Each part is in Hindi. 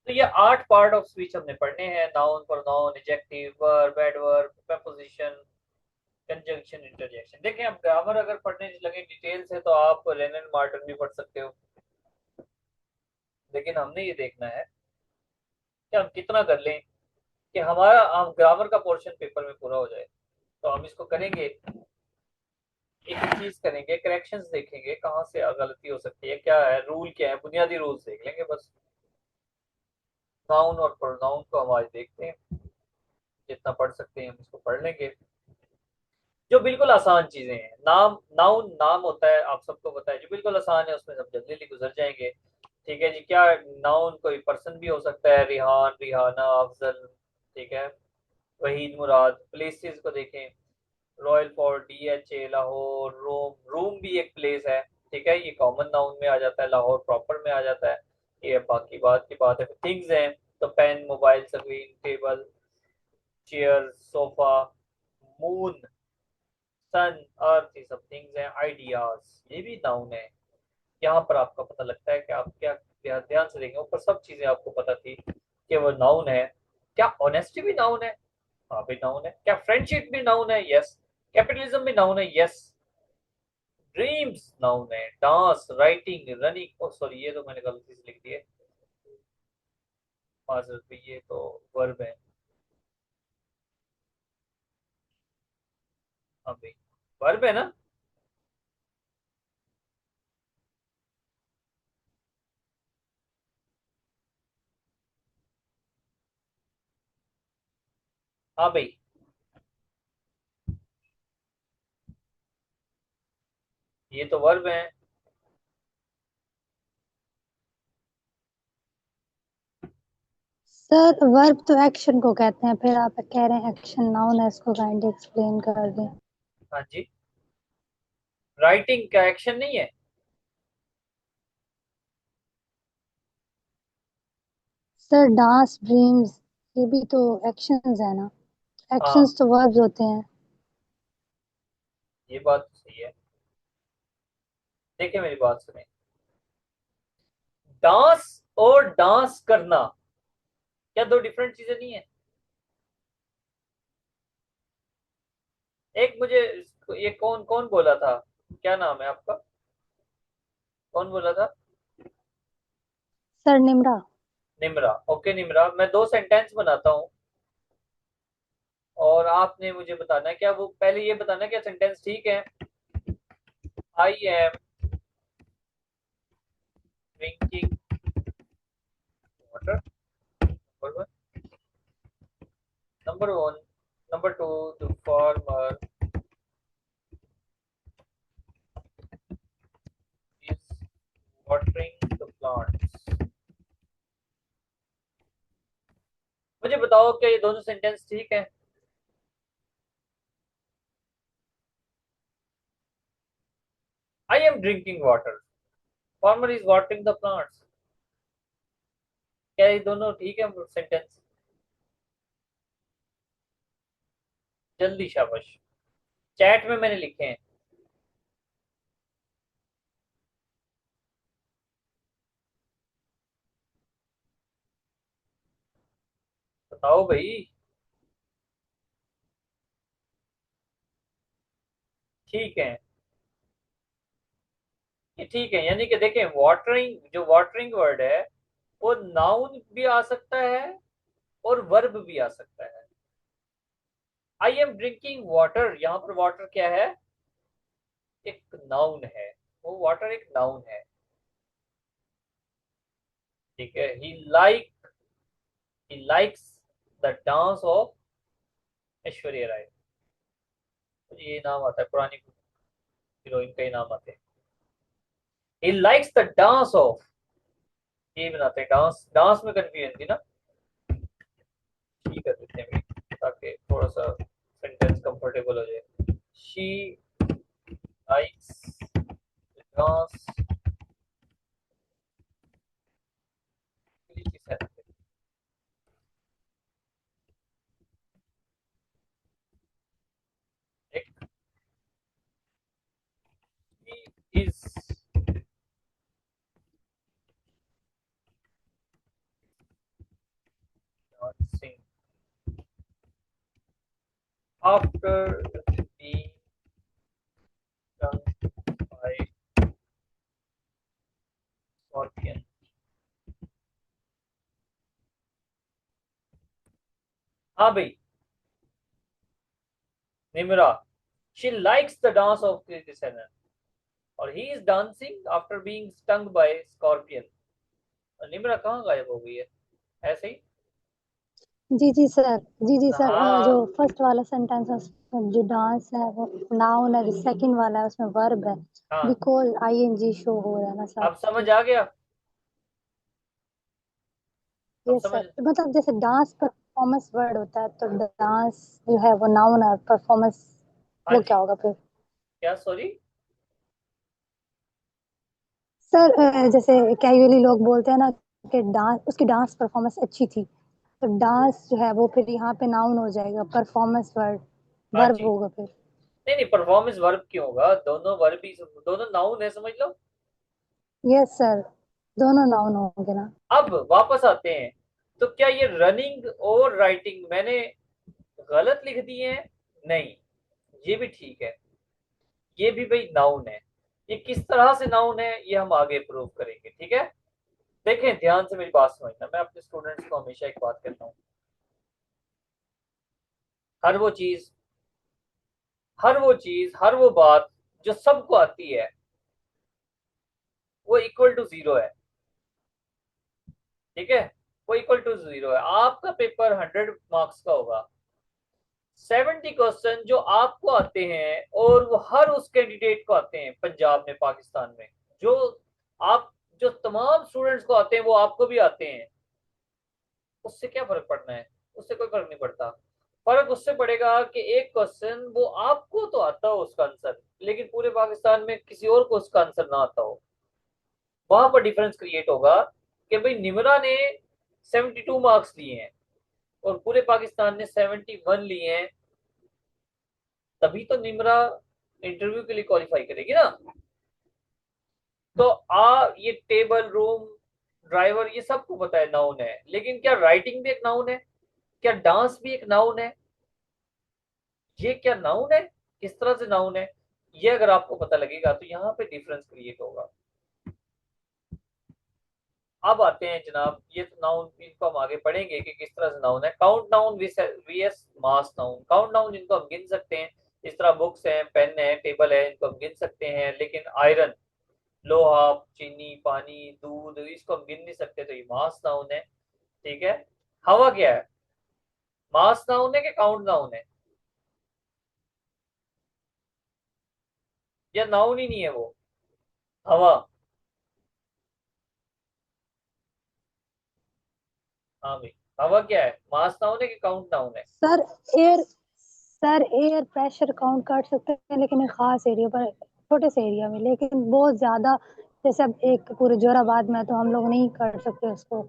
तो ये 8 पार्ट ऑफ स्पीच हमने पढ़ने हैं। Noun, pronoun, adjective, verb, adverb, preposition, conjunction, interjection. देखें, अब ग्रामर अगर पढ़ने लगे डिटेल से तो आप लेनन मार्टिन भी पढ़ सकते हो, लेकिन हमने ये देखना है कि हम कितना कर लें कि हमारा हम ग्रामर का पोर्शन पेपर में पूरा हो जाए। तो हम इसको करेंगे, एक ही चीज करेंगे, करेक्शंस देखेंगे कहाँ से गलती हो सकती है, क्या है रूल, क्या है बुनियादी रूल्स देख लेंगे बस। नाउन और प्रोनाउन को हम आज देखते हैं, जितना पढ़ सकते हैं हम इसको पढ़ लेंगे। जो बिल्कुल आसान चीजें हैं, नाम, नाउन नाम होता है, आप सबको पता है, जो बिल्कुल आसान है उसमें सब जल्दी गुजर जाएंगे। ठीक है जी, क्या नाउन कोई पर्सन भी हो सकता है, रिहान, रिहाना, अफजल, ठीक है, वहीद, मुराद। प्लेसेस को देखें, रॉयल फोर्ट, DHA, लाहौर, रोम, रूम भी एक प्लेस है, ठीक है, ये कॉमन नाउन में आ जाता है, लाहौर प्रॉपर में आ जाता है। ये बाकी बात की बात है। थिंग्स हैं तो pen, mobile screen, table, chair, sofa, moon, sun, earth, ये सब थिंग्स हैं। आइडियाज ये भी नाउन है। यहाँ पर आपका पता लगता है कि आप क्या, ध्यान से देखें, ऊपर सब चीजें आपको पता थी कि वो नाउन है। क्या ऑनेस्टी भी नाउन है? हाँ भी नाउन है। क्या फ्रेंडशिप भी नाउन है? यस। कैपिटलिज्म भी नाउन है? यस। ड्रीम्स नाउन है। डांस, राइटिंग, रनिंग, ओ सॉरी ये तो मैंने गलती से लिख दिए, माजरत भी, ये तो वर्ब है। हाँ भाई, वर्ब है ना। हाँ भाई, ये तो वर्ब है। सर वर्ब तो एक्शन को कहते हैं, फिर आप कह रहे हैं एक्शन नाउन है, इसको काइंडली एक्सप्लेन कर दें। हाँ जी, राइटिंग का एक्शन नहीं है। सर डांस, ड्रीम्स, ये भी तो एक्शंस है ना। हाँ, एक्शंस तो वर्ब्स होते हैं। ये बात तो सही है। देखिए मेरी बात सुने, डांस और डांस करना क्या दो डिफरेंट चीजें नहीं है? एक मुझे, ये कौन कौन बोला था, क्या नाम है आपका, कौन बोला था? सर निम्रा। निमरा। ओके निमरा, मैं दो सेंटेंस बनाता हूँ और आपने मुझे बताना है, क्या वो पहले ये बताना है क्या सेंटेंस ठीक है। I am drinking water, number one. Number one, number two, the farmer is watering the plants. मुझे बताओ क्या ये दोनों सेंटेंस ठीक है? I am drinking water, farmer is watering the plants, क्या ये दोनों ठीक है सेंटेंस? जल्दी शाबाश, चैट में मैंने लिखे हैं। बताओ भाई। ठीक है, ये ठीक है, यानी कि देखें, वाटरिंग, जो वाटरिंग वर्ड है वो नाउन भी आ सकता है और वर्ब भी आ सकता है। आई एम ड्रिंकिंग वाटर, यहाँ पर वाटर क्या है? एक नाउन है, वो वाटर एक नाउन है। ठीक है, he likes the dance of Aishwarya Rai. मुझे ये नाम आता है, पुरानी हीरोइन का ही नाम आते हैं। ही लाइक्स द डांस ऑफ, ये बनाते हैं डांस, डांस में कंफ्यूजन थी ना, ठीक कर देते हैं भाई, ताकि थोड़ा सा सेंटेंस कंफर्टेबल हो जाए। She likes dance, is dancing after being stung by scorpion. हाँ भाई, Nimra, she likes the dance of Kriti Senon और he is dancing after being stung by scorpion. Nimra कहाँ गायब हो गई है ऐसे ही? जी जी सर, जी जी सर, जो हाँ। फर्स्ट वाला सेंटेंस है उसमें जो डांस है वो नाउन है, जो सेकंड वाला है उसमें वर्ब है, हाँ, बिकॉज आईएनजी शो हो रहा है ना सर। अब समझ आ गया? अब यस समझ। सर, मतलब जैसे डांस परफॉर्मेंस वर्ड होता है तो डांस जो है वो नाउन है, परफॉर्मेंस हाँ वो जी। क्या होगा फिर? क्या? सॉरी। सर जैसे कैजुअली लोग बोलते हैं ना कि डांस, उसकी डांस परफॉर्मेंस अच्छी थी, तो डांस जो है वो फिर यहाँ पे नाउन हो जाएगा, परफॉर्मेंस वर्ड हाँ वर्ब जी। होगा फिर। नहीं नहीं, परफॉर्मेंस वर्ब क्यों होगा? दोनों वर्ब ही, दोनों नाउन है, समझ लो। यस सर, दोनों नाउन होंगे ना। अब वापस आते हैं, तो क्या ये रनिंग और राइटिंग मैंने गलत लिख दिए हैं? नहीं, ये भी ठीक है, ये भी भाई नाउन है। ये किस तरह से नाउन है ये हम आगे प्रूव करेंगे, ठीक है? देखें, ध्यान से मेरी बात समझना, मैं अपने स्टूडेंट्स को हमेशा एक बात कहता हूँ, हर वो चीज, हर वो बात जो सबको आती है वो इक्वल टू जीरो है, ठीक है? वो इक्वल टू जीरो है। आपका पेपर 100 मार्क्स का होगा, 70 क्वेश्चन जो आपको आते हैं और वो हर उस कैंडिडेट को आते हैं पंजाब में, पाकिस्तान में, जो आप, जो तमाम स्टूडेंट्स को आते हैं वो आपको भी आते हैं। उससे क्या फर्क पड़ना है? उससे कोई फर्क नहीं पड़ता। फर्क उससे पड़ेगा कि एक क्वेश्चन वो आपको तो आता हो उसका आंसर, लेकिन पूरे पाकिस्तान में किसी और को उसका आंसर ना आता हो। वहां पर डिफरेंस क्रिएट होगा कि भाई निमरा ने 72 मार्क्स लिए हैं और पूरे पाकिस्तान ने 71 लिए हैं, तभी तो निमरा इंटरव्यू के लिए क्वालिफाई करेगी ना। तो ये टेबल, रूम, ड्राइवर, ये सबको पता है नाउन है, लेकिन क्या राइटिंग भी एक नाउन है? क्या डांस भी एक नाउन है? ये क्या नाउन है? किस तरह से नाउन है? ये अगर आपको पता लगेगा तो यहाँ पे डिफरेंस क्रिएट होगा। अब आते हैं जनाब, ये तो नाउन, इनको हम आगे पढ़ेंगे कि किस तरह से नाउन है। काउंट नाउन वीएस मास नाउन। काउंट नाउन जिनको हम गिन सकते हैं, इस तरह बुक्स हैं, पेन है, टेबल है, इनको हम गिन सकते हैं, लेकिन आयरन, लोहा, चीनी, पानी, दूध, इसको हम गिन नहीं सकते, तो ये मास नाउन है, ठीक है? हवा क्या है? मास नाउन है कि काउंट नाउन है? या नाउन ही नहीं है वो, हवा? हाँ भाई, हवा क्या है? मास नाउन है कि काउंट नाउन है? Sir air, sir air pressure count कर सकते हैं लेकिन एक खास एरिया पर, छोटे से एरिया में, लेकिन बहुत ज्यादा जैसे अब एक पूरे जोराबाद में है, तो हम लोग नहीं कर सकते उसको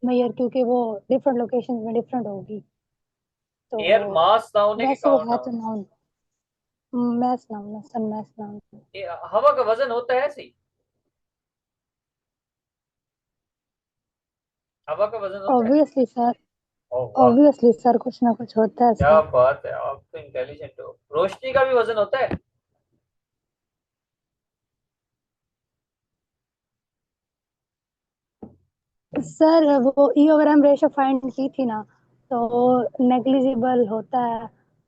मेजर, क्योंकि वो डिफरेंट लोकेशन में डिफरेंट होगी। तो एयर मास नाउन है कि वैसे वो काउंट है तो नाउन नाउन, मैस नाउन है सर, मैस नाउन। है? हवा का वजन होता है ऐसे ही? हवा का वजन होता है? ऑब्वियसली सर, ओह वाह, ऑब्वियसली सर, कुछ ना कुछ होता है क्या सर। बात है, आप तो इंटेलिजेंट हो। रोशनी का भी वजन होता है? सर वो ईओग्राम रेशो फाइंड की थी ना, तो नेग्लिजिबल होता है,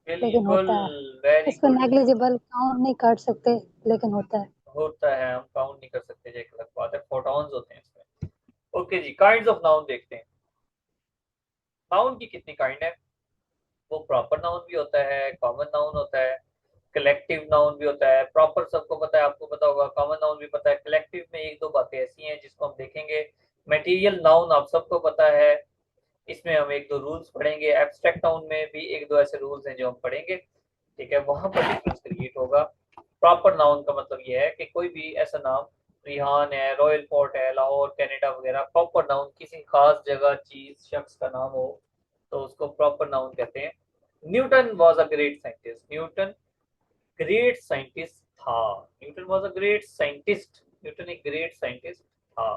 लेकिन बिल्कुल, होता है। वेरी इसको गुड। नेग्लिजिबल काउंट नहीं कर सकते, लेकिन होता है। होता है, हम काउंट नहीं कर सकते, ये एक अलग बात है, फोटॉन्स होते हैं इसमें। ओके जी, काइंड्स ऑफ नाउन देखते हैं। नाउन की कितनी काइंड है? वो प्रॉपर नाउन भी होता है, कॉमन नाउन होता है, कलेक्टिव नाउन भी होता है। प्रॉपर सबको पता है, आपको पता होगा, कॉमन नाउन भी पता है। कलेक्टिव में एक दो बातें ऐसी हैं जिसको हम देखेंगे। मटेरियल नाउन आप सबको पता है, इसमें हम एक दो रूल्स पढ़ेंगे। एब्स्ट्रैक्ट नाउन में भी एक दो ऐसे रूल्स हैं जो हम पढ़ेंगे, ठीक है? वहां पर डिफरेंस क्रिएट होगा। प्रॉपर नाउन का मतलब यह है कि कोई भी ऐसा नाम, रिहान है, रॉयल फोर्ट है, लाहौर, कनाडा वगैरह, प्रॉपर नाउन किसी खास जगह, चीज, शख्स का नाम हो तो उसको प्रॉपर नाउन कहते हैं। Newton was a great scientist. Newton great scientist था। Newton was a great scientist. Newton एक ग्रेट साइंटिस्ट था।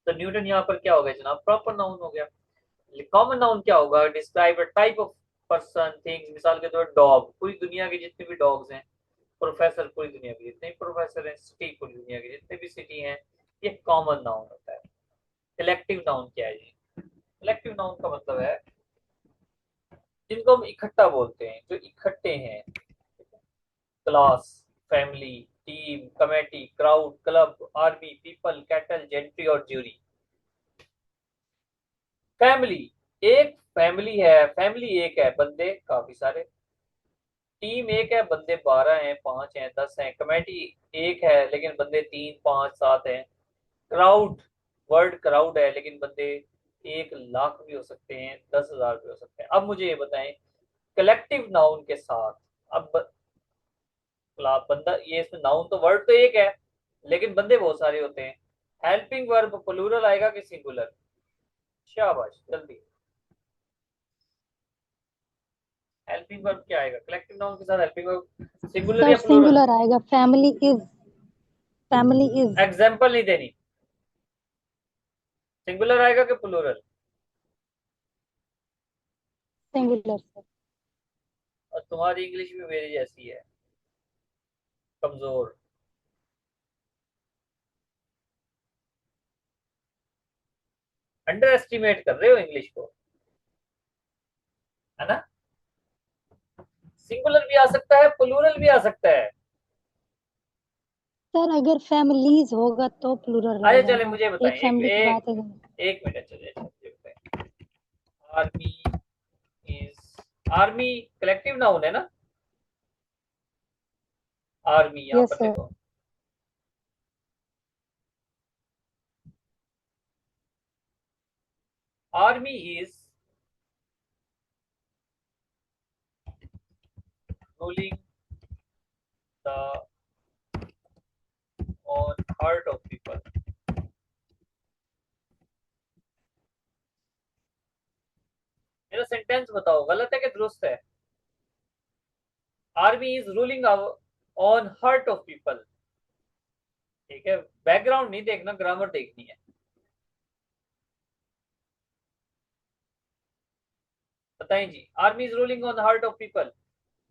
तो न्यूटन यहाँ पर क्या हो गया जनाब? प्रॉपर नाउन हो गया। कॉमन नाउन क्या होगा? Describe a type of person things, मिसाल के तौर डॉग, पूरी दुनिया के जितने भी डॉग्स हैं, प्रोफेसर, पूरी दुनिया के जितने भी प्रोफेसर हैं, सिटी, पूरी दुनिया के जितने भी सिटी हैं, ये कॉमन नाउन होता है। कलेक्टिव नाउन क्या है जी? कलेक्टिव नाउन का मतलब है जिनको हम इकट्ठा बोलते हैं, जो इकट्ठे हैं। Class, family, team, committee, crowd, club, army, people, cattle, gentry और ज्यूरी। फैमिली, एक फैमिली है, फैमिली एक है, बंदे काफी सारे। टीम एक है, बंदे 12 हैं, 5 हैं, 10 हैं। कमेटी एक है, लेकिन बंदे 3, 5, 7 हैं। क्राउड, वर्ड क्राउड है, लेकिन बंदे 1 लाख भी हो सकते हैं, 10,000 भी हो सकते हैं। अब मुझे ये बताएं, कलेक्टिव नाउन के साथ, अब बंदा, ये इसमें नाउन तो वर्ड तो एक है, लेकिन बंदे बहुत सारे होते हैं। हेल्पिंग वर्ब प्लूरल आएगा कि सिंगुलर? शाबाश, जल्दी। हेल्पिंग वर्ब क्या आएगा कलेक्टिव नाउन के साथ? हेल्पिंग वर्ब सिंगुलर सर या प्लूरल? सिंगुलर आएगा, फैमिली इज। एग्जाम्पल नहीं देनी, सिंगुलर आएगा कि प्लूरल? Singular sir. और तुम्हारी इंग्लिश भी मेरी जैसी है, कमजोर। अंडर एस्टिमेट कर रहे हो इंग्लिश को, है ना? सिंगुलर भी आ सकता है, प्लूरल भी आ सकता है। सर अगर फैमिलीज होगा तो प्लूरल अच्छा रहेगा चले, ना, मुझे बताएं, एक एक फैमिली की एक बात है। एक मिनट, चलिए अच्छा, मुझे बताएं। Army is, army collective noun है ना? आर्मी यहाँ यस पर सर। देखो, army is ruling the on heart of people. मेरा सेंटेंस बताओ, गलत है कि दुरुस्त है? Army is ruling on heart of people. ठीक है, बैकग्राउंड नहीं देखना, ग्रामर देखनी है। बताएं जी, army is ruling on heart of people,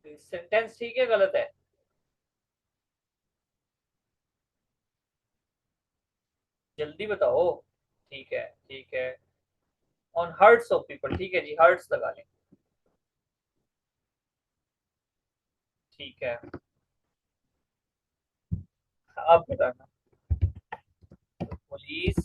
sentence ठीक है गलत है? जल्दी बताओ। ठीक है, ठीक है। ऑन हार्ट्स ऑफ पीपल, ठीक है जी, हार्ट्स लगा लें। ठीक है, आप बताना। Police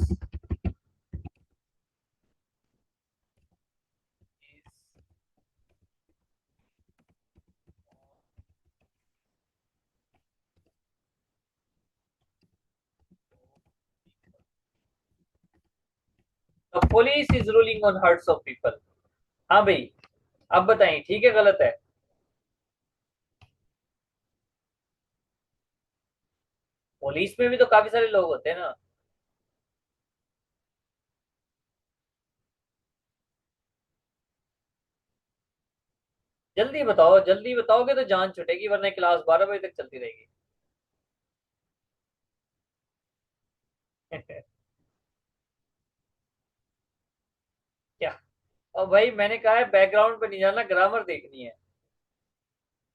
police is ruling on hearts of people. हाँ भाई, अब बताएं ठीक है गलत है? पुलिस में भी तो काफी सारे लोग होते हैं ना। जल्दी बताओ, जल्दी बताओगे तो जान छुटेगी, वरना क्लास 12 बजे तक चलती रहेगी। क्या? और भाई मैंने कहा है बैकग्राउंड पे नहीं जाना, ग्रामर देखनी है।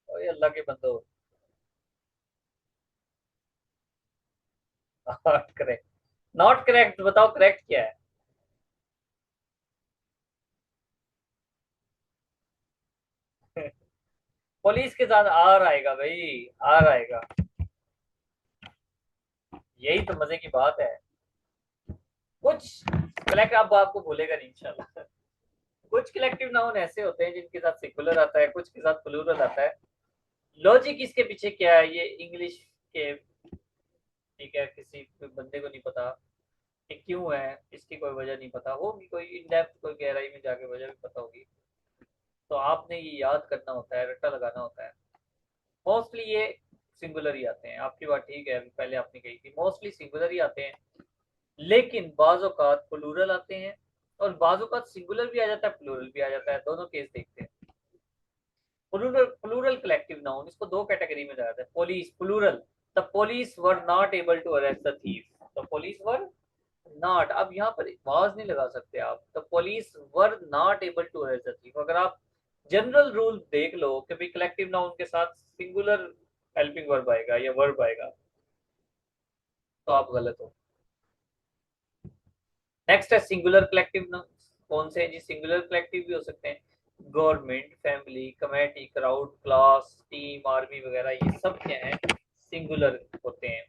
ओए अल्लाह के बंदो। नॉट करेक्ट, नॉट करेक्ट, बताओ करेक्ट क्या है? पुलिस के साथ आर आएगा भाई, आर आएगा। यही तो मजे की बात है। कुछ कलेक्ट, अब आपको भूलेगा नहीं इंशाल्लाह। कुछ कलेक्टिव नाउन ऐसे होते हैं जिनके साथ सिंगुलर आता है, कुछ के साथ प्लूरल आता है। लॉजिक इसके पीछे क्या है, ये इंग्लिश के, ठीक है, किसी बंदे को नहीं पता कि क्यों है, इसकी कोई वजह नहीं पता होगी, कोई इन डेप्थ, कोई गहराई में जाके वजह भी पता होगी। तो आपने ये याद करना होता है, रट्टा लगाना होता है। मोस्टली ये सिंगुलर ही आते हैं, आपकी बात ठीक है, अभी पहले आपने कही थी मोस्टली सिंगुलर ही आते हैं। लेकिन बाज़ औक़ात प्लूरल आते हैं, और बाज़ औक़ात सिंगुलर भी आ जाता है, प्लूरल भी आ जाता है, दोनों केस देखते हैं। प्लूरल, प्लूरल कलेक्टिव नाउन, इसको दो कैटेगरी में जाता है। Police plural, the police were not able to arrest the thief, the police were not, अब यहाँ पर वाज नहीं लगा सकते आप, the police were not able to arrest the thief. अगर आप जनरल रूल देख लो कि भाई कलेक्टिव नाउन के साथ सिंगुलर हेल्पिंग वर्ब आएगा या वर्ब आएगा, तो आप गलत हो। नेक्स्ट है सिंगुलर कलेक्टिव नाउन। कौन से हैं जी? सिंगुलर कलेक्टिव भी हो सकते हैं, government, family, committee, crowd, class, team, army वगैरह, ये सब क्या है? सिंगुलर होते हैं।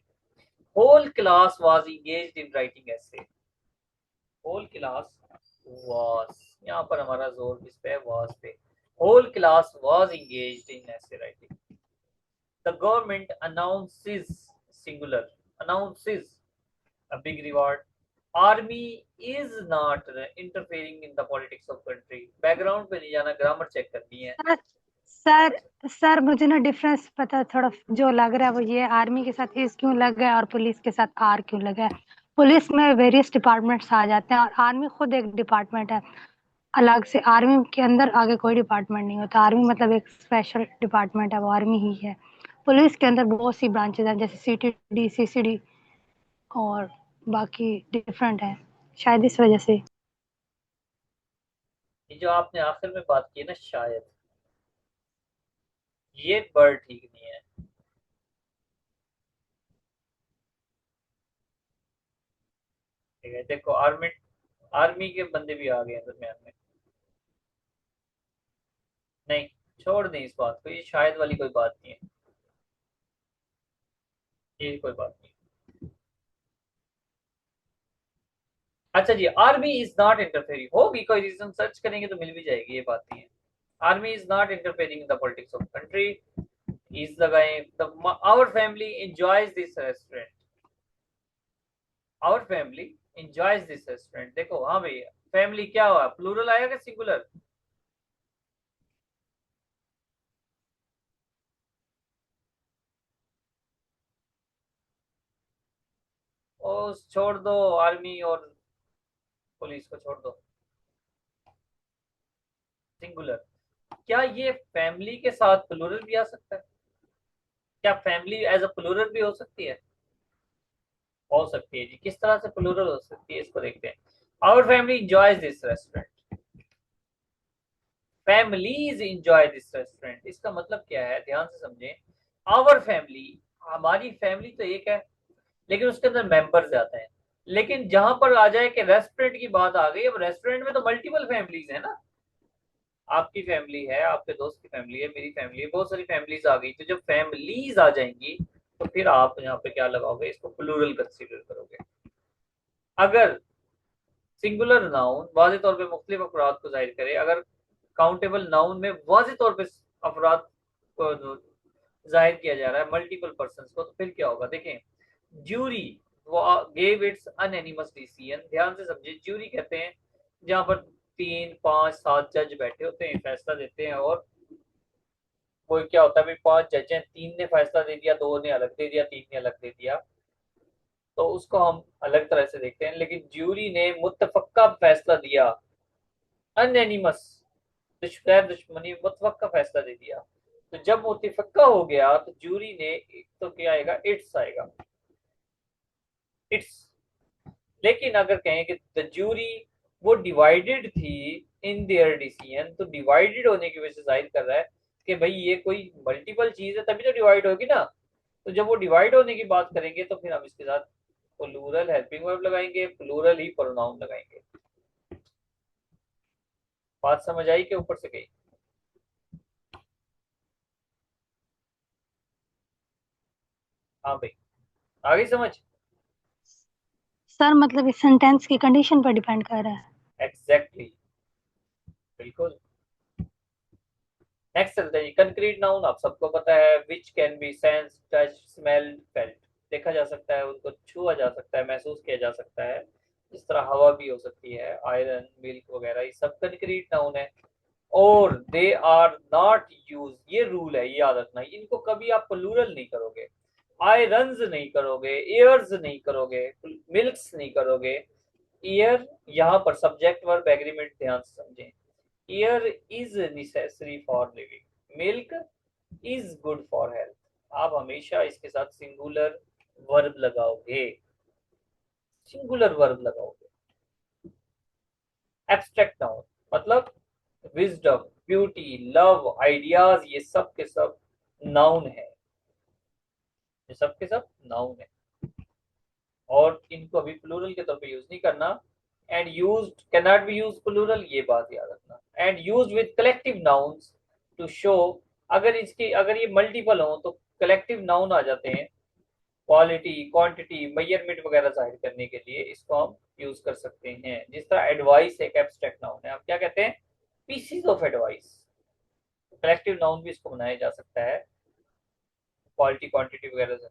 Whole class was engaged in writing ऐसे। होल क्लास वाज, यहाँ पर हमारा जोर किस पे है? वाज पे। Whole class was engaged in ऐसे writing. The government announces, singular, announces a big reward. Army is not interfering in the politics of country. Background पे नहीं जाना, ग्रामर चेक करनी है। सर सर सर मुझे ना डिफरेंस पता, थोड़ा जो लग रहा है वो ये, आर्मी के साथ इस क्यों लग गया और पुलिस के साथ आर क्यों लगा है। पुलिस में वेरियस डिपार्टमेंट्स आ जाते हैं और आर्मी खुद एक डिपार्टमेंट है अलग से। आर्मी के अंदर आगे कोई डिपार्टमेंट नहीं होता। आर्मी मतलब एक स्पेशल डिपार्टमेंट है, वो आर्मी ही है। पुलिस के अंदर बहुत सी ब्रांचेस हैं, जैसे सीटीडी, सीसीडी और बाकी डिफरेंट है, शायद इस वजह से। ये जो आपने आखिर में बात की है ना, शायद, ये वर्ड ठीक नहीं है। ठीक है, देखो आर्मी, आर्मी के बंदे भी आ गए हैं दरमियान में। नहीं, छोड़ दें इस बात को, ये शायद वाली कोई बात नहीं है, ये कोई बात नहीं। अच्छा जी, आर्मी इज नॉट इंटरफेयरिंग, होगी कोई रीजन, सर्च करेंगे तो मिल भी जाएगी, ये बात नहीं है। Army is not interfering in the politics of country. Is लगाएं, the our family enjoys this restaurant. Our family enjoys this restaurant. देखो हाँ भैया, फैमिली क्या हुआ, प्लूरल आया क्या सिंगुलर? ओ छोड़ दो, आर्मी और पुलिस को छोड़ दो, सिंगुलर। क्या ये फैमिली के साथ प्लूरल भी आ सकता है? क्या फैमिली एज अ प्लूरल भी हो सकती है? हो सकती है जी, किस तरह से प्लूरल हो सकती है इसको देखते हैं। Our family enjoys this restaurant. Families enjoy this restaurant, इसका मतलब क्या है, ध्यान से समझें। आवर फैमिली, हमारी फैमिली तो एक है, लेकिन उसके अंदर मेंबर्स जाते हैं। लेकिन जहां पर आ जाए कि रेस्टोरेंट की बात आ गई, अब रेस्टोरेंट में तो मल्टीपल फैमिलीज है ना। आपकी फैमिली है, आपके दोस्त की फैमिली है, मेरी फैमिली है, बहुत सारी फैमिलीज आ गई, तो जब फैमिलीज आ जाएंगी तो फिर आप यहाँ पे क्या लगाओगे? इसको प्लूरल कंसीडर करोगे। अगर सिंगुलर नाउन वाज़ेह तौर पे मुख्तलिफ अफराद को जाहिर करे, अगर काउंटेबल नाउन में वाज़ेह तौर पे अफराद को जाहिर किया जा रहा है, मल्टीपल पर्सन को, तो फिर क्या होगा देखें। Jury gave its unanimous decision. ध्यान से समझिए, ज्यूरी कहते हैं जहां पर 3 5 7 जज बैठे होते हैं, फैसला देते हैं, और वो क्या होता है भाई, 5 जज हैं, 3 ने फैसला दे दिया, 2 ने अलग दे दिया, 3 ने अलग दे दिया, तो उसको हम अलग तरह से देखते हैं। लेकिन ज्यूरी ने मुत्तफक्का फैसला दिया, अनएनिमस, दुश्मन दुश्मनी मुतवक्का फैसला दे दिया। तो जब मुतफक्का हो गया तो जूरी ने, तो क्या आएगा? इट्स आएगा, इट्स। लेकिन अगर कहें कि द जूरी, वो डिवाइडेड थी इन देयर डिसीजन, तो डिवाइडेड होने की वजह से जाहिर कर रहा है कि भाई ये कोई मल्टीपल चीज है, तभी तो डिवाइड होगी ना। तो जब वो डिवाइड होने की बात करेंगे तो फिर हम इसके साथ प्लूरल हेल्पिंग वर्ब लगाएंगे, प्लूरल ही प्रोनाउन लगाएंगे। बात समझ आई कि ऊपर से गई? हाँ भाई, आ गई समझ? सर मतलब इस सेंटेंस की कंडीशन पर डिपेंड कर रहा है। एग्जैक्टली exactly, बिल्कुल। नेक्स्ट चलते हैं, कंक्रीट नाउन आप सबको पता है, which can be sense, touch, smell, felt. देखा जा सकता है, उनको छुआ जा सकता है, महसूस किया जा सकता है। इस तरह हवा भी हो सकती है, आयरन, मिल्क वगैरह, ये सब कंक्रीट नाउन है। और दे आर नॉट यूज, ये रूल है, ये याद रखना, इनको कभी आप प्लूरल नहीं करोगे। आयरन्स नहीं करोगे, एयर्स नहीं करोगे, मिल्क्स नहीं करोगे। ईयर यहाँ पर सब्जेक्ट वर्ब एग्रीमेंट, ध्यान से समझें। Year is necessary for living, milk is good for health. आप हमेशा इसके साथ सिंगुलर वर्ब लगाओगे। सिंगुलर वर्ब लगाओगे। एब्स्ट्रैक्ट नाउन मतलब विजडम, ब्यूटी, लव, आइडियाज, ये सब के सब नाउन है, ये सब के सब नाउन है। और इनको अभी प्लूरल के तौर पे यूज नहीं करना। And used can not be use plural, ये बात याद रखना। And used with collective nouns to show, अगर ये मल्टीपल हो तो कलेक्टिव नाउन आ जाते हैं, क्वालिटी, क्वांटिटी, मेजरमेंट वगैरह जाहिर करने के लिए इसको हम यूज कर सकते हैं। जिस तरह एडवाइस एक एब्स्ट्रैक्ट नाउन है, आप क्या कहते हैं, PCs of advice. Collective noun भी इसको बनाया जा सकता है, क्वालिटी, क्वांटिटी वगैरह से।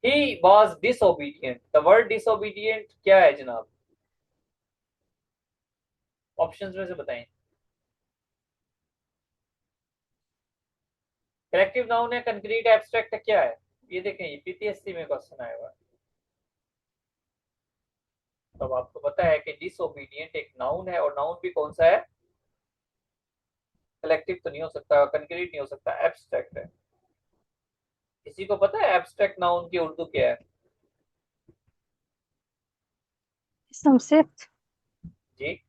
He was disobedient, the word disobedient क्या है जनाब, ऑप्शंस में से बताएं। कलेक्टिव नाउन है, कंक्रीट, एब्स्ट्रैक्ट है, क्या है? ये देखें, ये पीपीएससी में क्वेश्चन आया हुआ है। तो अब आपको पता है कि डिसोबीडियंट एक नाउन है, और नाउन भी कौन सा है, कलेक्टिव तो नहीं हो सकता, कंक्रीट नहीं हो सकता, एब्स्ट्रैक्ट है। किसी को पता है एब्स्ट्रैक्ट नाउन की उर्दू क्या है? संक्षिप्त। जी,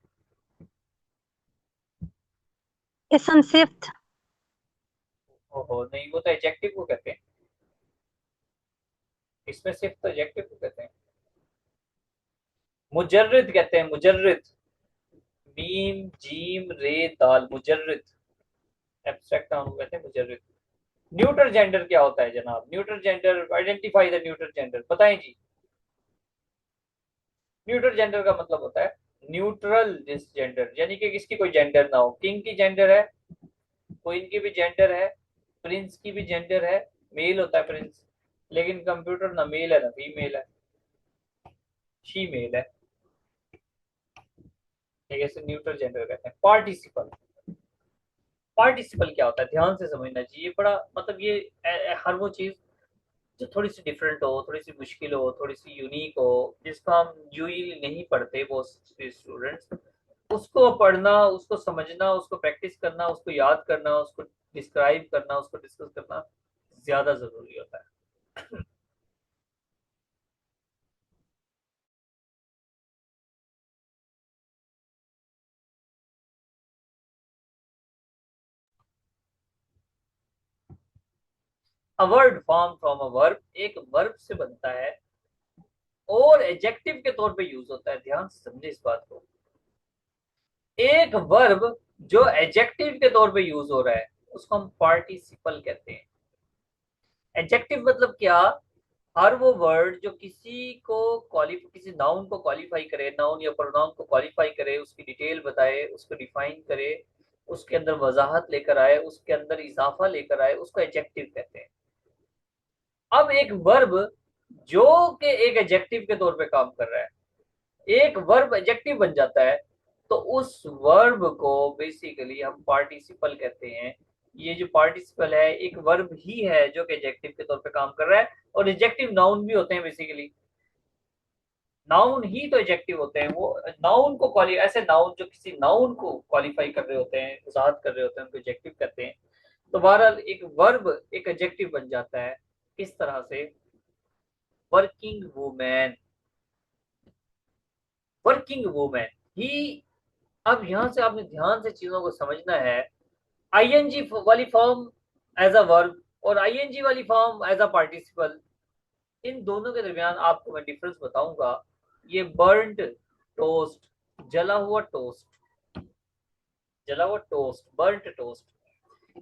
संक्षिप्त। ओहो नहीं, वो तो एडजेक्टिव को कहते हैं, इसमें सिर्फ तो एडजेक्टिव को कहते हैं। मुजर्रिद कहते हैं, मुजर्रिद, मीम जीम रे दाल, मुजर्रिद, एब्स्ट्रैक्ट नाउन को कहते हैं मुजर्रिद। न्यूटर जेंडर क्या होता है जनाब, neuter gender, identify the neuter gender, बताएं जी। न्यूट्रल जेंडर का मतलब होता है न्यूट्रल जेंडर, यानी कि किसकी कोई जेंडर ना हो। किंग की जेंडर है, क्वीन की भी जेंडर है, प्रिंस की भी जेंडर है, मेल होता है प्रिंस, लेकिन कंप्यूटर ना मेल है ना फीमेल है, शी मेल है, ठीक है, इसे न्यूट्रल जेंडर कहते हैं। पार्टिसिपल, पार्टिसिपल क्या होता है, ध्यान से समझना चाहिए, बड़ा मतलब ये हर वो चीज जो थोड़ी सी डिफरेंट हो, थोड़ी सी मुश्किल हो, थोड़ी सी यूनिक हो, जिसको हम यूजली नहीं पढ़ते वो स्टूडेंट्स, उसको पढ़ना, उसको समझना, उसको प्रैक्टिस करना, उसको याद करना, उसको डिस्क्राइब करना, उसको डिस्कस करना ज्यादा जरूरी होता है। A word form from a verb, एक वर्ब से बनता है और एडजेक्टिव के तौर पे यूज होता है, ध्यान से समझे इस बात को। एक वर्ब जो एडजेक्टिव के तौर पे यूज हो रहा है उसको हम पार्टिसिपल कहते हैं। एडजेक्टिव मतलब क्या, हर वो वर्ड जो किसी नाउन को क्वालिफाई करे, नाउन या प्रोनाउन को क्वालिफाई करे, उसकी डिटेल बताए, उसको डिफाइन करे, उसके अंदर वजाहत लेकर आए, उसके अंदर इजाफा लेकर आए, उसको एडजेक्टिव कहते हैं। अब एक वर्ब जो कि एक एडजेक्टिव के तौर पे काम कर रहा है, एक वर्ब एडजेक्टिव बन जाता है, तो उस वर्ब को बेसिकली हम पार्टिसिपल कहते हैं। ये जो पार्टिसिपल है एक वर्ब ही है जो कि एडजेक्टिव के तौर पे काम कर रहा है, और एडजेक्टिव नाउन भी होते हैं बेसिकली, नाउन ही तो एडजेक्टिव होते हैं। वो नाउन को क्वाली ऐसे नाउन जो किसी नाउन को क्वालिफाई कर रहे होते हैं, वजाहत कर रहे होते हैं, उनको एडजेक्टिव कहते हैं। तो बहरहाल एक वर्ब एक एडजेक्टिव बन जाता है, किस तरह से, वर्किंग वूमेन, वर्किंग वूमेन ही। अब यहां से आपने ध्यान से चीजों को समझना है। आईएनजी वाली फॉर्म एज अ वर्ब और आईएनजी वाली फॉर्म एज अ पार्टिसिपल, इन दोनों के दरमियान आपको मैं डिफरेंस बताऊंगा। ये बर्न्ड टोस्ट, जला हुआ टोस्ट, जला हुआ टोस्ट, बर्न्ट टोस्ट,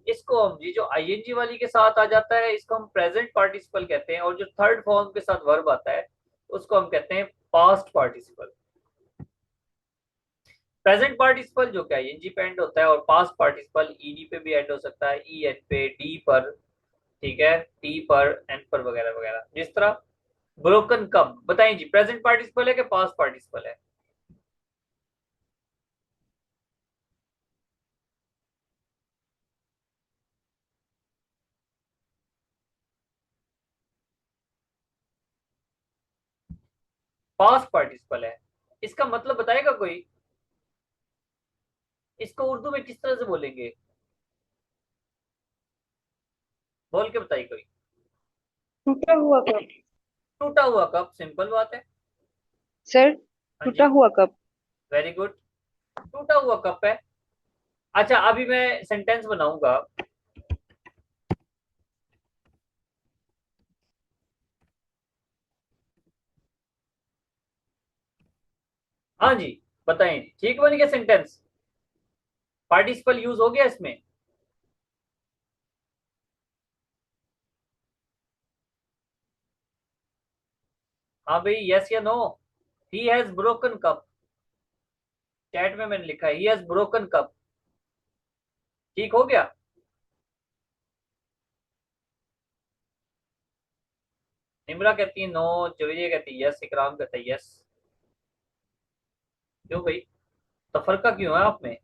इसको हम, ये जो आईएनजी वाली के साथ आ जाता है इसको हम प्रेजेंट पार्टिसिपल कहते हैं, और जो थर्ड फॉर्म के साथ वर्ब आता है उसको हम कहते हैं पास्ट पार्टिसिपल। प्रेजेंट पार्टिसिपल जो कि आईएनजी पे एंड होता है, और पास्ट पार्टिसिपल ईडी पे भी एंड हो सकता है, ई एन पे, डी पर, ठीक है, टी पर, एन पर वगैरह वगैरह। जिस तरह ब्रोकन कप, बताएं जी, प्रेजेंट पार्टिसिपल है कि पास्ट पार्टिसिपल है? पास्ट पार्टिसिपल है। इसका मतलब बताएगा कोई, इसको उर्दू में किस तरह से बोलेंगे, बोल के बताइए कोई। टूटा हुआ कप। टूटा हुआ कप, सिंपल बात है। सर, हाँ टूटा जी, हुआ कप। Very good. टूटा हुआ कप है। अच्छा, अभी मैं सेंटेंस बनाऊंगा। हाँ जी, बताएं, ठीक बन गया सेंटेंस? पार्टिसिपल यूज हो गया इसमें? हाँ भाई, यस या no? He has broken cup. Chat में मैंने लिखा है ही हैज ब्रोकन कप। ठीक हो गया? निम्रा कहती है नो, जवेरिया कहती है यस, इकराम कहता है यस। क्यों भाई, तफरका क्यों है आप में?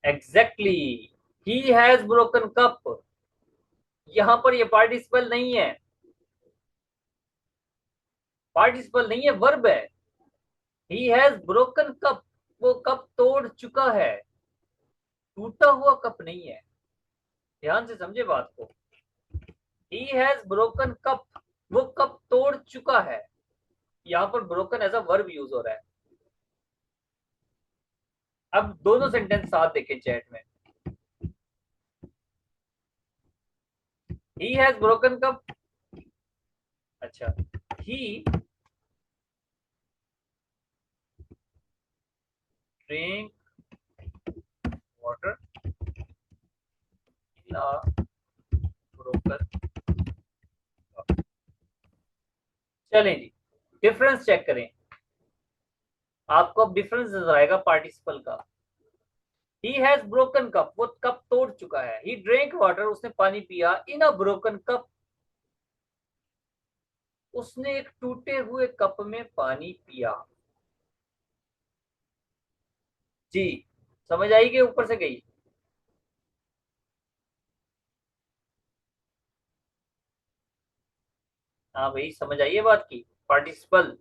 Exactly, he has broken cup. यहां पर ये पार्टिसिपल नहीं है, पार्टिसिपल नहीं है, वर्ब है। ही हैज ब्रोकन कप, वो कप तोड़ चुका है, टूटा हुआ कप नहीं है। ध्यान से समझे बात को। ही हैज ब्रोकन कप, वो कप तोड़ चुका है। यहां पर broken as a verb use हो रहा है। अब दोनों सेंटेंस साथ देखें चैट में। He has broken cup. अच्छा, he drink water in a broken cup. चलें जी, डिफरेंस चेक करें। आपको अब डिफरेंस नजर आएगा पार्टिसिपल का। ही हैज ब्रोकन कप, वो कप तोड़ चुका है। ही ड्रिंक वाटर, उसने पानी पिया। इन अ ब्रोकन कप, उसने एक टूटे हुए कप में पानी पिया। जी, समझ आई कि ऊपर से गई? हाँ भाई, समझ आई है बात की। पार्टिसिपल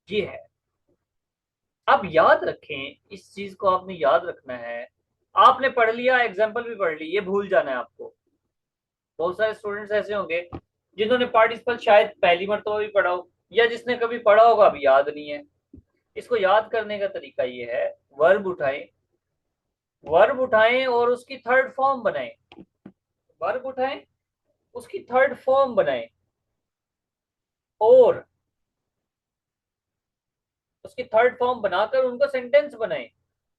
ये है। अब याद रखें, इस चीज को आपने याद रखना है। आपने पढ़ लिया, एग्जाम्पल भी पढ़ ली, ये भूल जाना है आपको। बहुत सारे स्टूडेंट्स ऐसे होंगे जिन्होंने पार्टिसिपल शायद पहली मरतबा भी पढ़ा हो, या जिसने कभी पढ़ा होगा अभी याद नहीं है। इसको याद करने का तरीका ये है, वर्ब उठाएं, वर्ब उठाएं और उसकी थर्ड फॉर्म बनाएं। वर्ब उठाएं, उसकी थर्ड फॉर्म बनाएं, और उसकी थर्ड फॉर्म बनाकर उनको सेंटेंस बनाएं।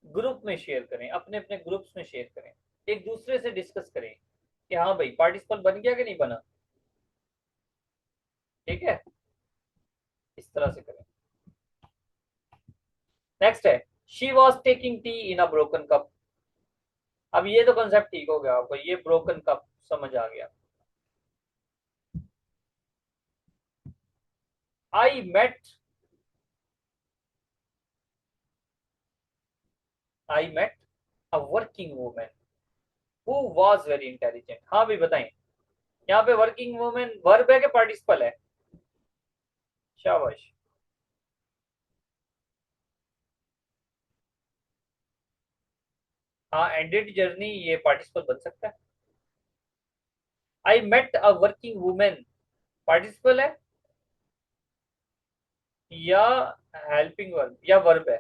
ग्रुप में शेयर करें, अपने अपने ग्रुप्स में शेयर करें, एक दूसरे से डिस्कस करें कि हाँ भाई पार्टिसिपल बन गया कि नहीं बना। ठीक है, इस तरह से करें। नेक्स्ट है, she was taking tea in a broken cup. अब ये तो कंसेप्ट ठीक हो गया आपको, ये ब्रोकन कप समझ आ गया। I met, I met a working women who was very intelligent. हाँ भी बताएं, यहाँ पे वर्किंग वूमेन वर्ब है कि पार्टिसिपल है? शाबाश। हाँ, एंडेड जर्नी ये पार्टिसिपल बन सकता है। I met a working women participle है, या हेल्पिंग वर्ब या वर्ब है?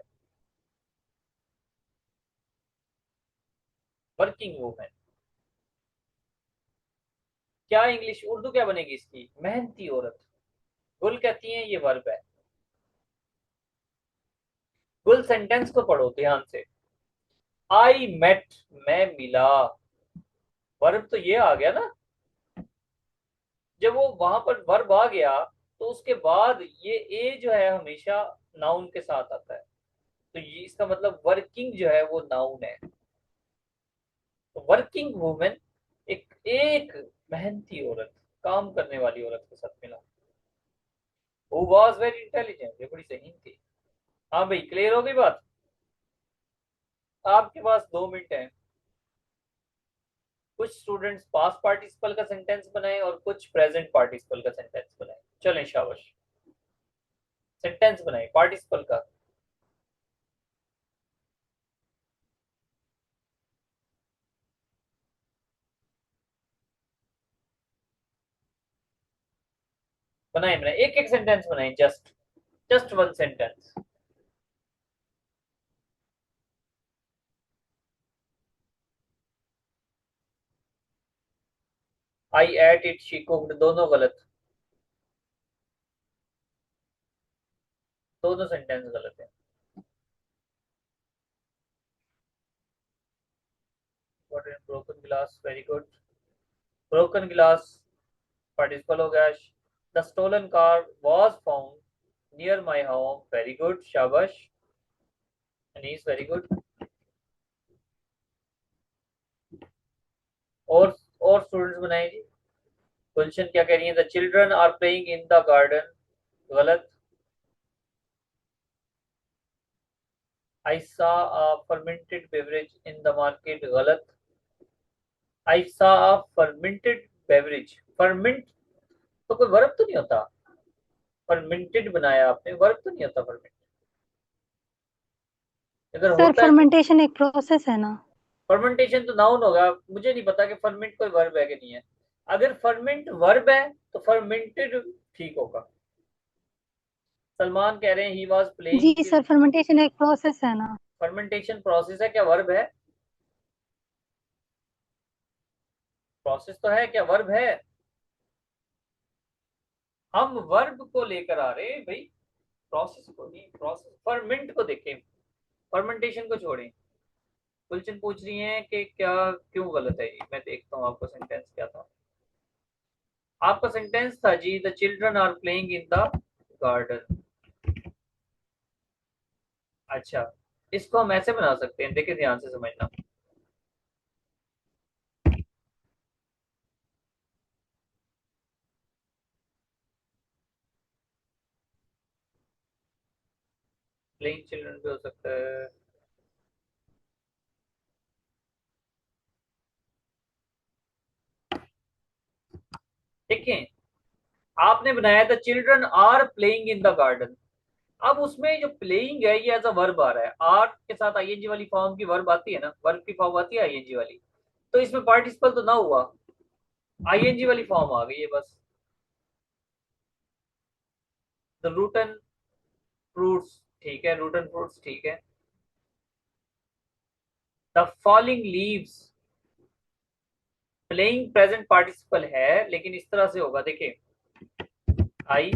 वर्किंग वूमेन, क्या इंग्लिश उर्दू क्या बनेगी इसकी? मेहनती औरत। गुल कहती है ये वर्ब है। गुल सेंटेंस को पढ़ो ध्यान से। आई मेट, मैं मिला, वर्ब तो ये आ गया ना। जब वो वहां पर वर्ब आ गया, तो उसके बाद ये ए जो है हमेशा नाउन के साथ आता है। तो ये इसका मतलब वर्किंग जो है वो नाउन है। तो वर्किंग वुमेन एक एक मेहनती औरत, काम करने वाली औरत के साथ मिला। हु वाज वेरी इंटेलिजेंट, ये बड़ी सही थी। हाँ भाई, क्लियर हो गई बात? आपके पास 2 मिनट है। कुछ स्टूडेंट्स पास्ट पार्टिसिपल का सेंटेंस बनाए और कुछ प्रेजेंट पार्टिसिपल का सेंटेंस बनाए। चलें शाबाश, सेंटेंस बनाए पार्टिसिपल का। बनाए बनाए, एक एक सेंटेंस बनाए, just just one sentence. I ate it, she cooked, दोनों गलत, दोनों सेंटेंस गलत है। What in broken glass, very good. Broken glass participle हो गया। The stolen car was found near my home, very good, शाबाश अनीस, वेरी गुड। और और स्टूडेंट्स बनाए जी। गुलशन क्या कह रही है? The children are playing in the garden, गलत। I saw a fermented beverage in the market, गलत। I saw a fermented beverage, ferment तो कोई वर्ब तो नहीं होता? फर्मेंटेड बनाया आपने, वर्ब तो नहीं होता फर्मेंट? अगर सर होता है तो फर्मेंटेशन एक प्रोसेस है ना। फर्मेंटेशन तो नाउन होगा, मुझे नहीं पता कि फर्मेंट कोई वर्ब है कि नहीं है। अगर फर्मेंट वर्ब है तो फर्मेंटेड ठीक होगा। सलमान कह रहे हैं ही वाज जी प्लेइंग। सर फर्मेंटेशन एक प्रोसेस है ना। फर्मेंटेशन प्रोसेस है क्या वर्ब है? प्रोसेस तो है क्या वर्ब है? हम वर्ब को लेकर आ रहे हैं भाई, प्रोसेस को नहीं। प्रोसेस फर्मेंट को देखें, फर्मेंटेशन को छोड़ें। गुलशन पूछ रही हैं कि क्या क्यों गलत है ये, मैं देखता हूँ आपका सेंटेंस क्या था। आपका सेंटेंस था जी the children are playing in the garden. अच्छा, इसको हम ऐसे बना सकते हैं, देखिए ध्यान से समझना। प्लेइंग चिल्ड्रन भी हो सकता है। देखें, आपने बनाया था children are playing in the garden. अब उसमें जो प्लेइंग है ये एज अ वर्ब आ रहा है, आर के साथ आईएनजी वाली फॉर्म की वर्ब आती है ना, वर्ब की फॉर्म आती है आईएनजी वाली। तो इसमें पार्टिसिपल तो ना हुआ, आईएनजी वाली फॉर्म आ गई है बस। द रूटन फ्रूट्स, ठीक है, रूटन फ्रूट्स ठीक है। The falling leaves, playing present participle है लेकिन इस तरह से होगा, देखिए आई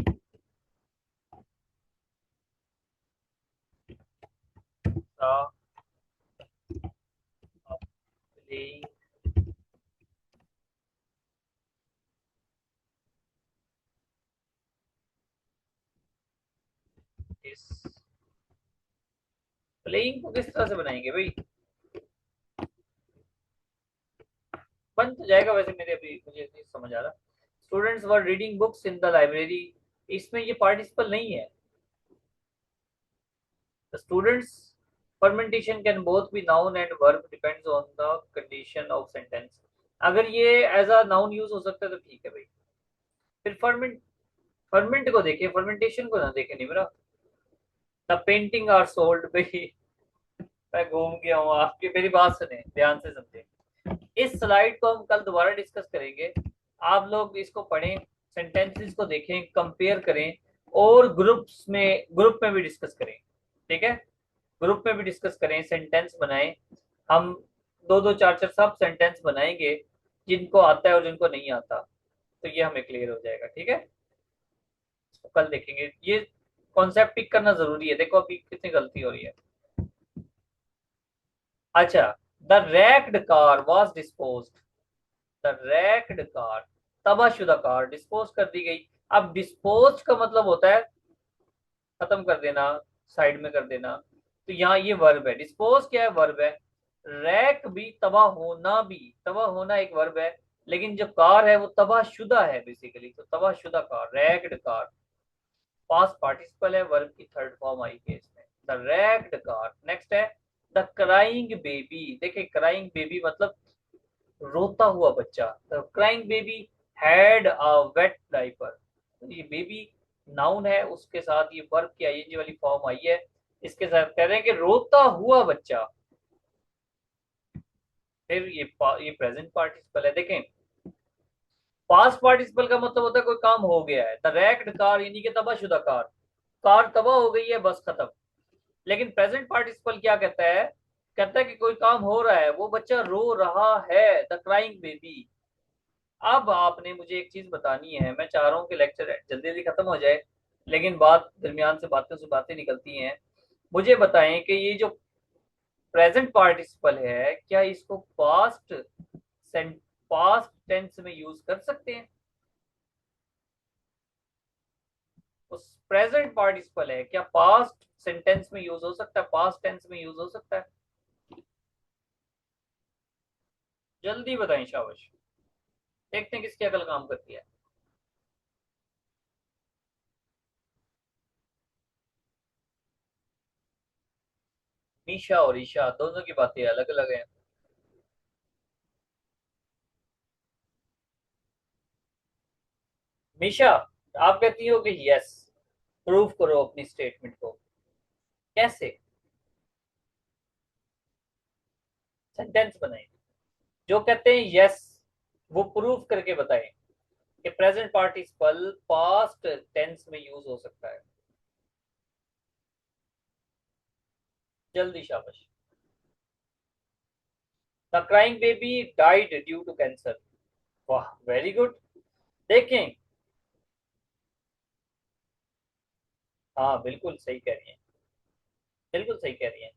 प्लेइंग, इस प्लेइंग को किस तरह से बनाएंगे भाई? बन तो जाएगा वैसे, मेरे अभी मुझे नहीं समझ आ रहा। Students were reading books in the library, इसमें ये पार्टिसिपल नहीं है। The students, fermentation can both be noun and verb depends on the condition of sentence। अगर ये एज अ नाउन यूज हो सकता है तो ठीक है भाई। फिर फर्मेंट, फर्मेंट को देखें, फर्मेंटेशन को ना देखें, नहीं मेरा। द पेंटिंग आर सोल्ड भाई, मैं घूम गया हूँ, आपकी मेरी बात सुने ध्यान से समझे। इस स्लाइड को हम कल दोबारा डिस्कस करेंगे, आप लोग इसको पढ़ें, सेंटेंसेस को देखें, कंपेयर करें, और ग्रुप में भी डिस्कस करें, ठीक है? ग्रुप में भी डिस्कस करें, सेंटेंस बनाएं। हम दो दो चार चार सब सेंटेंस बनाएंगे, जिनको आता है और जिनको नहीं आता, तो ये हमें क्लियर हो जाएगा, ठीक है? तो कल देखेंगे, ये कॉन्सेप्ट पिक करना जरूरी है। देखो अभी कितनी गलती हो रही है। अच्छा, the wrecked car was disposed, the wrecked car, तबाहशुदा कार डिस्पोज कर दी गई। अब डिस्पोज का मतलब होता है खत्म कर देना, साइड में कर देना। तो यहाँ ये वर्ब है, डिस्पोज क्या है, वर्ब है। रैक भी, तबाह होना भी, तबाह होना एक वर्ब है, लेकिन जो कार है वो तबाहशुदा है बेसिकली, तो तबाहशुदा car, wrecked car. Past participle है, वर्ब की थर्ड फॉर्म आई है इसमें, द रैक्ड कार। नेक्स्ट है द क्राइंग बेबी, देखिए क्राइंग बेबी मतलब रोता हुआ बच्चा। The crying baby had a wet diaper, ये बेबी नाउन है, उसके साथ ये वर्ब की आईएनजी वाली फॉर्म आई है, इसके साथ कह रहे हैं कि रोता हुआ बच्चा। फिर ये प्रेजेंट पार्टिसिपल है, देखें पास्ट पार्टिसिपल का मतलब होता है कोई काम हो गया है, द रैक्ड कार यानी कि तबाहशुदा कार, कार तबाह हो गई है बस खत्म। लेकिन प्रेजेंट पार्टिसिपल क्या कहता है, कहता है कि कोई काम हो रहा है, वो बच्चा रो रहा है, द क्राइंग बेबी। अब आपने मुझे एक चीज बतानी है, मैं चाह रहा हूँ कि लेक्चर जल्दी जल्दी खत्म हो जाए, लेकिन बात दरमियान से बातें निकलती हैं। मुझे बताएं कि ये जो प्रेजेंट पार्टिसिपल है, क्या इसको पास्ट टेंस में यूज कर सकते हैं? उस प्रेजेंट पार्टिसिपल है, क्या पास्ट सेंटेंस में यूज हो सकता है, पास्ट टेंस में यूज हो सकता है? जल्दी बताएं शाबाश, देखते हैं किसकी अकल काम करती है। मीशा और ईशा दोनों की बातें अलग अलग हैं। मीशा, आप कहती हो कि यस, प्रूव करो अपनी स्टेटमेंट को। कैसे? सेंटेंस बनाए, जो कहते हैं यस वो प्रूव करके बताएं कि प्रेजेंट पार्टिसिपल पास्ट टेंस में यूज हो सकता है। जल्दी शाबाश। The crying baby died due to cancer. वाह, वेरी गुड। देखें, हाँ बिल्कुल सही कह रही हैं, बिल्कुल सही कह रही हैं।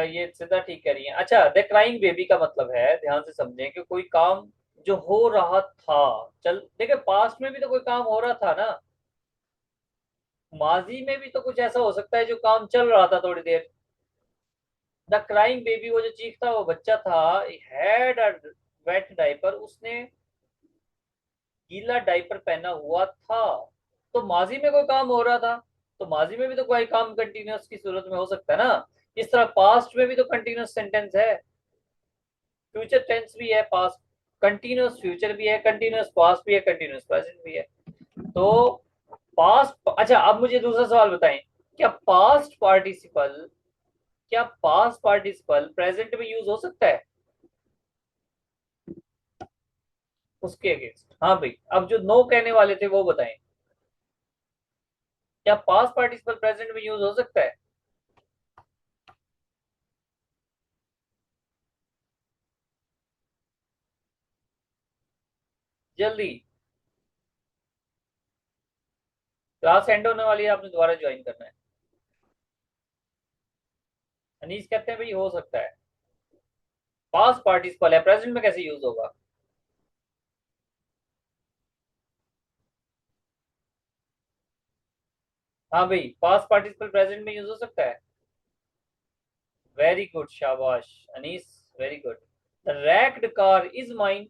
ये सीधा ठीक कह रही हैं। अच्छा, द क्राइंग बेबी का मतलब है, ध्यान से समझें, कि कोई काम जो हो रहा था, चल देखिए पास्ट में भी तो कोई काम हो रहा था ना, माजी में भी तो कुछ ऐसा हो सकता है जो काम चल रहा था थोड़ी देर। द क्राइंग बेबी, वो जो चीखता वो बच्चा था, हैड अ वेट डायपर, उसने गीला डायपर पहना हुआ था। तो माजी में कोई काम हो रहा था, तो माजी में भी तो कोई काम कंटिन्यूअस की सूरत में हो सकता है ना। इस तरह पास्ट में भी तो कंटिन्यूअस सेंटेंस है, फ्यूचर टेंस भी है, पास्ट कंटिन्यूअस फ्यूचर भी है, कंटिन्यूअस पास्ट भी है, कंटिन्यूअस प्रेजेंट भी है। तो पास्ट, अच्छा अब मुझे दूसरा सवाल बताएं, क्या पास्ट पार्टिसिपल क्या पास्ट पार्टिसिपल प्रेजेंट में यूज हो सकता है उसके अगेंस्ट? हाँ भाई, अब जो नो कहने वाले थे वो बताएं, क्या पास्ट पार्टिसिपल प्रेजेंट में यूज हो सकता है? जल्दी, क्लास एंड होने वाली है, आपने दोबारा ज्वाइन करना है। अनीस कहते हैं भाई हो सकता है, पास्ट पार्टिसिपल है, प्रेजेंट में कैसे यूज होगा? हाँ भाई, पास्ट पार्टिसिपल प्रेजेंट में यूज हो सकता है। वेरी गुड, शाबाश Anees, very good. The wrecked car is mine,